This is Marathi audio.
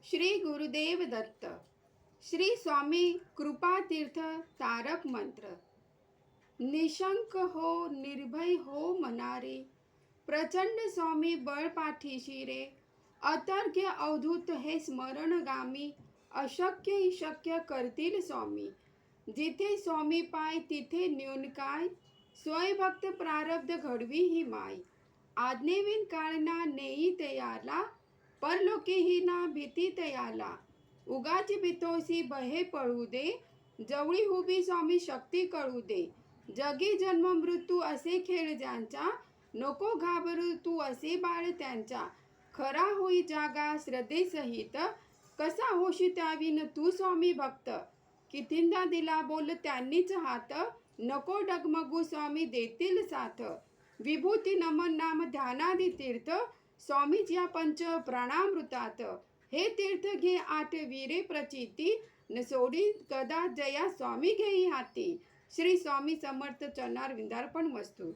श्री गुरुदेव दत्त. श्री स्वामी कृपातीर्थ तारक मंत्र. निशंक हो निर्भय हो मनारे, प्रचंड स्वामी बळ पाठीशी रे. अतर्क्य अवधूत हे स्मरणगामी, अशक्य ही शक्य करतील स्वामी. जिथे स्वामी पाय तिथे न्यून काय, स्वयंभक्त प्रारब्ध घडवी ही माय. आज्ञेविन काळना नेई तयाला, परलोकेही ना भीती तयाला. उगाच भीतोसी बहे पळू दे, जवळी हुबी स्वामी शक्ती कळू दे. जगी जन्म मृत्यू असे खेळ ज्यांचा, नको घाबरू तू असे बाळ त्यांच्या. खरा होई जागा श्रद्धेसहित, कसा होशी त्याविन तू स्वामी भक्त. कितींदा दिला बोल त्यांनीच हात, नको डगमगू स्वामी देतील साथ. विभूती नमन नाम ध्यानादी तीर्थ, स्वामीच्या पंच प्राणामृतात. हे तीर्थ घे आठ वीरे प्रचिती, न सोडी कदा जया स्वामी घेई हाती. श्री स्वामी समर्थ चरणार विंदार्पण वस्तू.